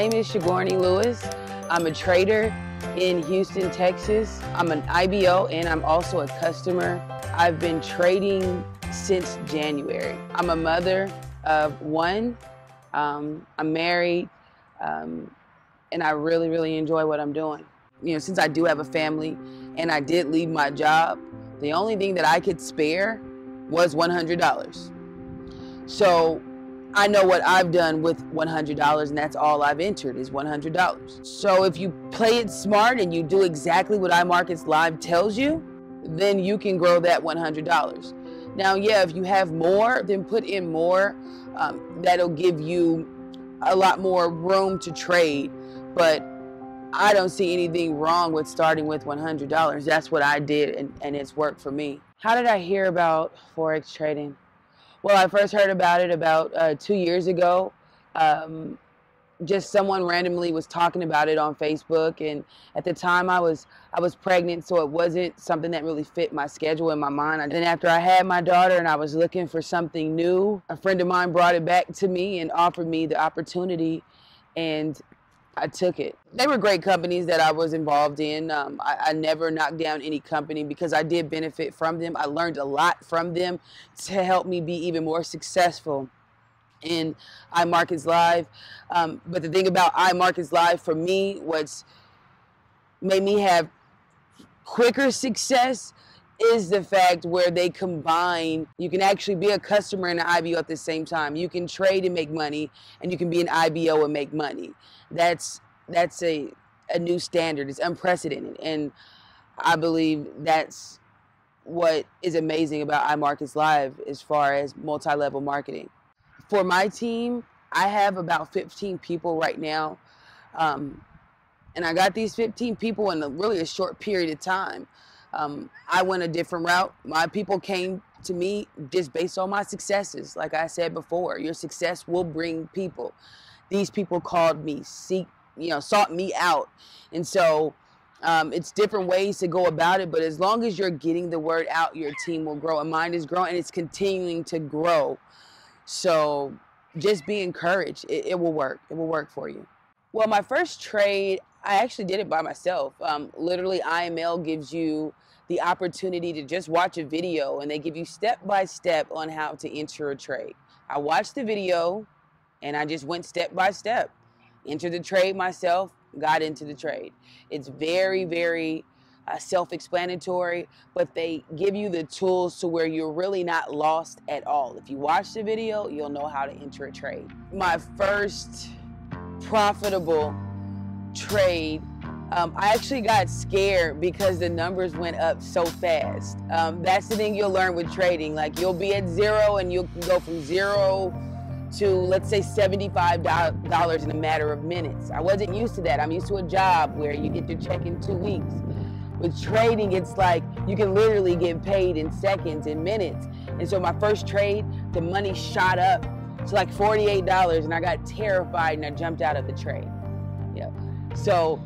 name is Sigourney Lewis. I'm a trader in Houston, Texas. I'm an IBO and I'm also a customer. I've been trading since January. I'm a mother of one. I'm married, and I really enjoy what I'm doing. You know, since I do have a family and I did leave my job, the only thing that I could spare was $100. So I know what I've done with $100, and that's all I've entered is $100. So if you play it smart and you do exactly what iMarketsLive tells you, then you can grow that $100. Now, yeah, if you have more, then put in more. That'll give you a lot more room to trade, but I don't see anything wrong with starting with $100. That's what I did, and it's worked for me. How did I hear about Forex trading? Well, I first heard about it about 2 years ago. Just someone randomly was talking about it on Facebook, and at the time I was pregnant, so it wasn't something that really fit my schedule in my mind. And then after I had my daughter and I was looking for something new, a friend of mine brought it back to me and offered me the opportunity, and I took it. They were great companies that I was involved in. I never knocked down any company because I did benefit from them. I learned a lot from them to help me be even more successful in iMarketsLive. But the thing about iMarketsLive for me, what's made me have quicker success is the fact where they combine, you can actually be a customer and an IBO at the same time. You can trade and make money, and you can be an IBO and make money. That's a new standard. It's unprecedented, and I believe that's what is amazing about iMarketsLive as far as multi-level marketing. For my team, I have about 15 people right now, and I got these 15 people in really a short period of time. I went a different route. My people came to me just based on my successes. Like I said before, your success will bring people. These people called me, sought me out. And so it's different ways to go about it, but as long as you're getting the word out, your team will grow. And mine is growing, and it's continuing to grow. So just be encouraged. It will work. It will work for you. Well, my first trade, I actually did it by myself. Literally, IML gives you the opportunity to just watch a video, and they give you step-by-step on how to enter a trade. I watched the video, and I just went step-by-step. Entered the trade myself, got into the trade. It's very self-explanatory, but they give you the tools to where you're really not lost at all. If you watch the video, you'll know how to enter a trade. My first profitable trade, I actually got scared because the numbers went up so fast. That's the thing you'll learn with trading. Like, you'll be at zero and you'll go from zero to, let's say, $75 in a matter of minutes. I wasn't used to that. I'm used to a job where you get your check in 2 weeks. With trading, it's like you can literally get paid in seconds and minutes. And so my first trade, the money shot up to like $48, and I got terrified and I jumped out of the trade. Yeah. So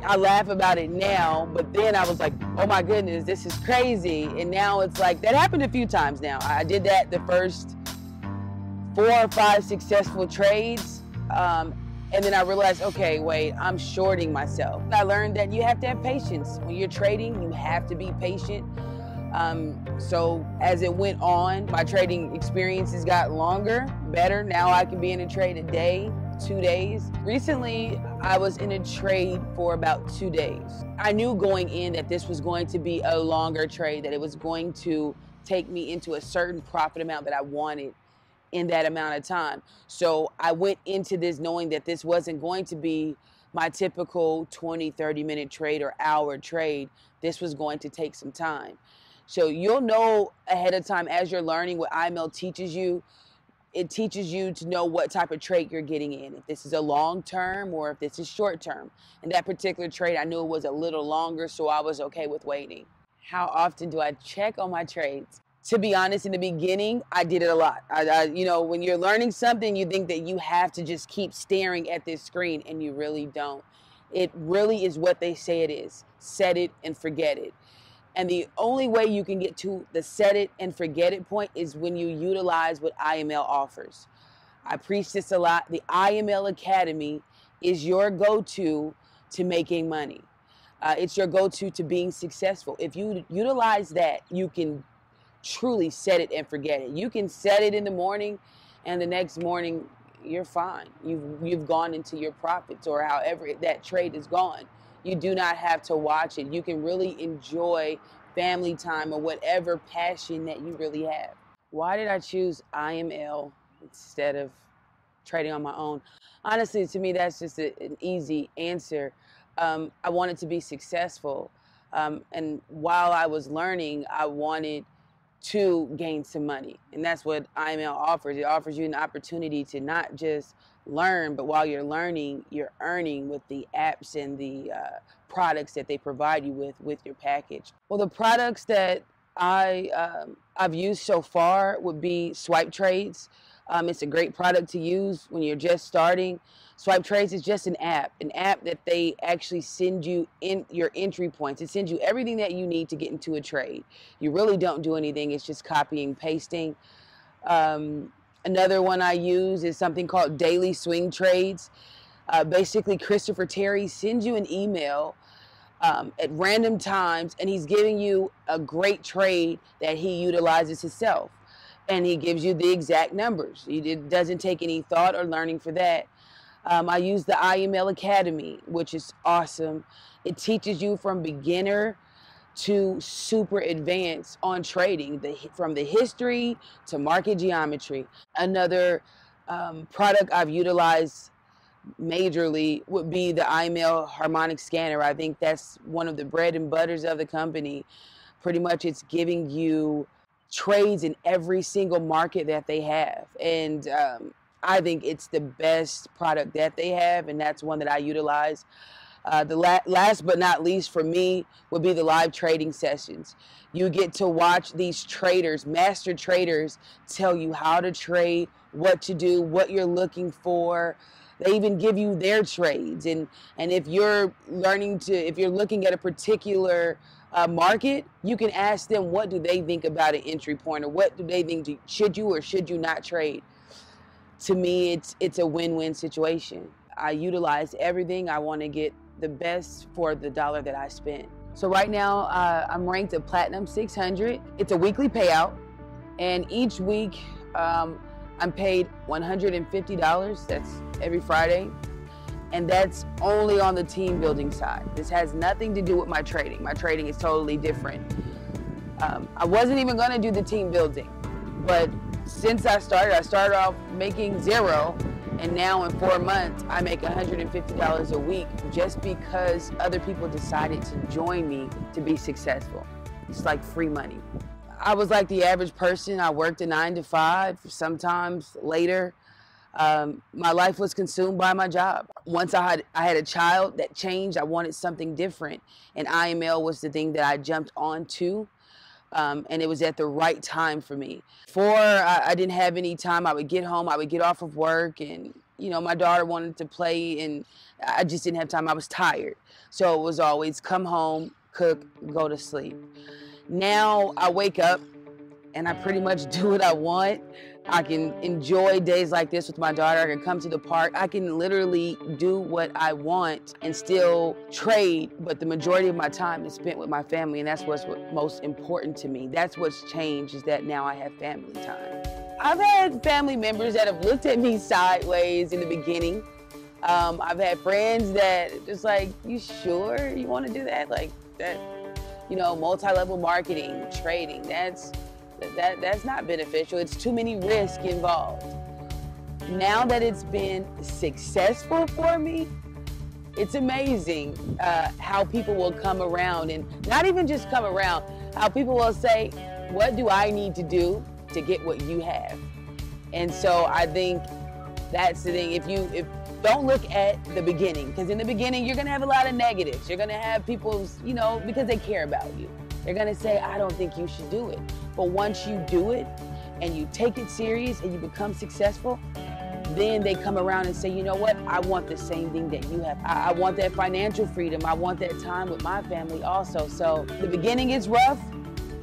I laugh about it now, but then I was like, oh my goodness, this is crazy. And now it's like, that happened a few times now. I did that the first 4 or 5 successful trades. And then I realized, okay, wait, I'm shorting myself. I learned that you have to have patience. When you're trading, you have to be patient. So as it went on, my trading experiences got longer, better. Now I can be in a trade a day, 2 days. Recently, I was in a trade for about 2 days. I knew going in that this was going to be a longer trade, that it was going to take me into a certain profit amount that I wanted in that amount of time. So I went into this knowing that this wasn't going to be my typical 20, 30-minute trade or hour trade. This was going to take some time. So you'll know ahead of time as you're learning what IML teaches you. It teaches you to know what type of trade you're getting in, if this is a long term or if this is short term. And that particular trade, I knew it was a little longer, so I was okay with waiting. How often do I check on my trades? To be honest, in the beginning, I did it a lot. You know, when you're learning something, you think that you have to just keep staring at this screen, and you really don't. It really is what they say it is. Set it and forget it. And the only way you can get to the set it and forget it point is when you utilize what IML offers. I preach this a lot. The IML Academy is your go-to to making money. It's your go-to to being successful. If you utilize that, you can truly set it and forget it. You can set it in the morning, and the next morning you're fine. You've gone into your profits, or however that trade is gone. You do not have to watch it. You can really enjoy family time or whatever passion that you really have. Why did I choose IML instead of trading on my own? Honestly, to me, that's just an easy answer. I wanted to be successful. And while I was learning, I wanted to gain some money. And that's what IML offers. It offers you an opportunity to not just learn, but while you're learning, you're earning with the apps and the products that they provide you with your package. Well, the products that I've used so far would be Swipe Trades. It's a great product to use when you're just starting. Swipe Trades is just an app that they actually send you in your entry points. It sends you everything that you need to get into a trade. You really don't do anything. It's just copying, pasting. Another one I use is something called Daily Swing Trades. Basically, Christopher Terry sends you an email at random times, and he's giving you a great trade that he utilizes himself. And he gives you the exact numbers. It doesn't take any thought or learning for that. I use the IML Academy, which is awesome. It teaches you from beginner to super advanced on trading, from the history to market geometry. Another product I've utilized majorly would be the IML Harmonic Scanner. I think that's one of the bread and butters of the company. Pretty much it's giving you trades in every single market that they have. And I think it's the best product that they have, and that's one that I utilize. The last but not least for me would be the live trading sessions. You get to watch these traders, master traders, tell you how to trade, what to do, what you're looking for. They even give you their trades. And if you're if you're looking at a particular market, you can ask them what do they think about an entry point, or what do they think, should you or should you not trade. To me, it's a win-win situation. I utilize everything. I want to get the best for the dollar that I spend. So right now, I'm ranked a Platinum 600. It's a weekly payout, and each week I'm paid $150. That's every Friday, and that's only on the team building side. This has nothing to do with my trading. My trading is totally different. I wasn't even going to do the team building, but since I started off making $0, and now in 4 months, I make $150 a week just because other people decided to join me to be successful. It's like free money. I was like the average person. I worked a 9 to 5, sometimes later. My life was consumed by my job. Once I had a child, that changed. I wanted something different, and IML was the thing that I jumped onto. And it was at the right time for me. Before I didn't have any time, I would get home, I would get off of work, and my daughter wanted to play, and I just didn't have time. I was tired. So it was always come home, cook, go to sleep. Now I wake up and I pretty much do what I want. I can enjoy days like this with my daughter. I can come to the park. I can literally do what I want and still trade, but the majority of my time is spent with my family, and that's what's most important to me. That's what's changed, is that now I have family time. I've had family members that have looked at me sideways in the beginning. I've had friends that just like, you sure you want to do that? Like that, multi-level marketing, trading, that's not beneficial. It's too many risks involved. Now that it's been successful for me, it's amazing how people will come around, and not even just come around, how people will say, what do I need to do to get what you have? And so I think that's the thing. If don't look at the beginning, because in the beginning you're gonna have a lot of negatives. You're gonna have people's, because they care about you. They're gonna say, I don't think you should do it. But once you do it and you take it serious and you become successful, then they come around and say, you know what? I want the same thing that you have. I want that financial freedom. I want that time with my family also. So the beginning is rough,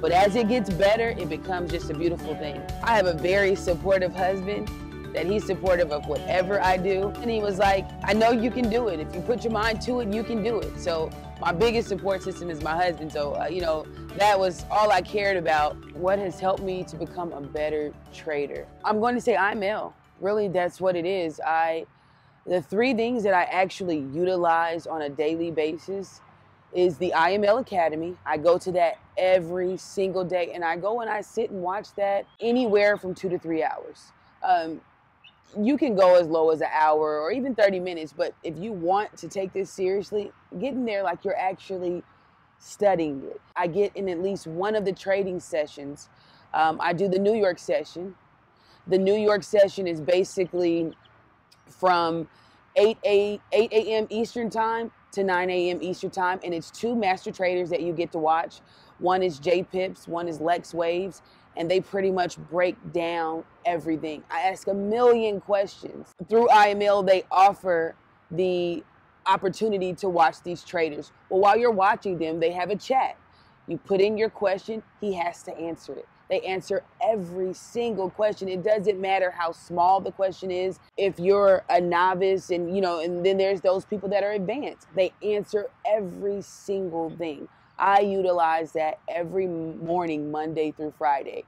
but as it gets better, it becomes just a beautiful thing. I have a very supportive husband that he's supportive of whatever I do. And he was like, I know you can do it. If you put your mind to it, you can do it. So my biggest support system is my husband. So, that was all I cared about. What has helped me to become a better trader? I'm going to say IML. Really, that's what it is. The three things that I actually utilize on a daily basis is the IML Academy. I go to that every single day, and I go and I sit and watch that anywhere from 2 to 3 hours. You can go as low as an hour or even 30 minutes, but if you want to take this seriously, get in there like you're actually studying it. I get in at least one of the trading sessions. I do the New York session. The New York session is basically from 8 a.m. Eastern time to 9 a.m. Eastern time, and it's two master traders that you get to watch. One is Jay Pips, one is Lex Waves, and they pretty much break down everything. I ask a million questions. Through IML, they offer the opportunity to watch these traders. Well, while you're watching them, they have a chat. You put in your question, he has to answer it. They answer every single question. It doesn't matter how small the question is. If you're a novice and then there's those people that are advanced, they answer every single thing. I utilize that every morning, Monday through Friday.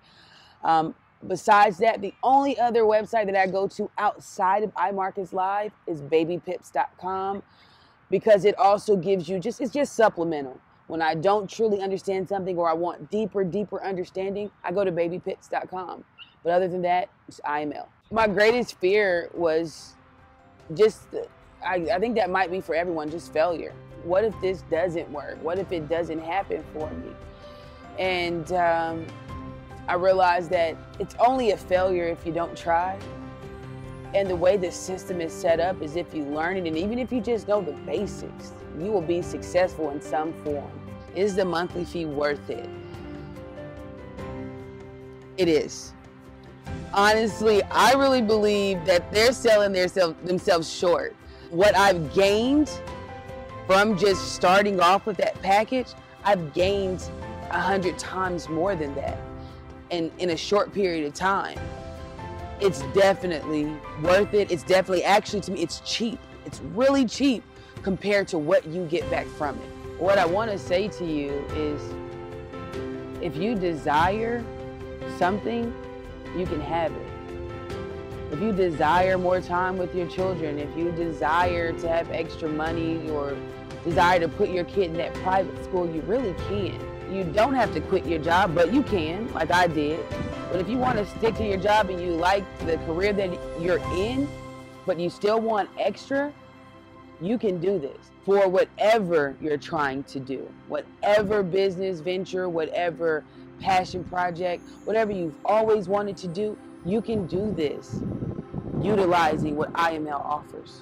Besides that, the only other website that I go to outside of iMarketsLive is babypips.com, because it also gives you it's just supplemental. When I don't truly understand something or I want deeper understanding, I go to babypips.com. But other than that, it's IML. My greatest fear was I think that might be for everyone, just failure. What if this doesn't work? What if it doesn't happen for me? And I realized that it's only a failure if you don't try. And the way the system is set up is if you learn it, and even if you just know the basics, you will be successful in some form. Is the monthly fee worth it? It is. Honestly, I really believe that they're selling themselves short. What I've gained from just starting off with that package, I've gained 100 times more than that in a short period of time. It's definitely worth it. It's definitely, actually, to me, it's cheap. It's really cheap compared to what you get back from it. What I want to say to you is, if you desire something, you can have it. If you desire more time with your children, if you desire to have extra money or desire to put your kid in that private school, you really can. You don't have to quit your job, but you can, like I did. But if you want to stick to your job and you like the career that you're in, but you still want extra, you can do this for whatever you're trying to do. Whatever business venture, whatever passion project, whatever you've always wanted to do, you can do this utilizing what IML offers.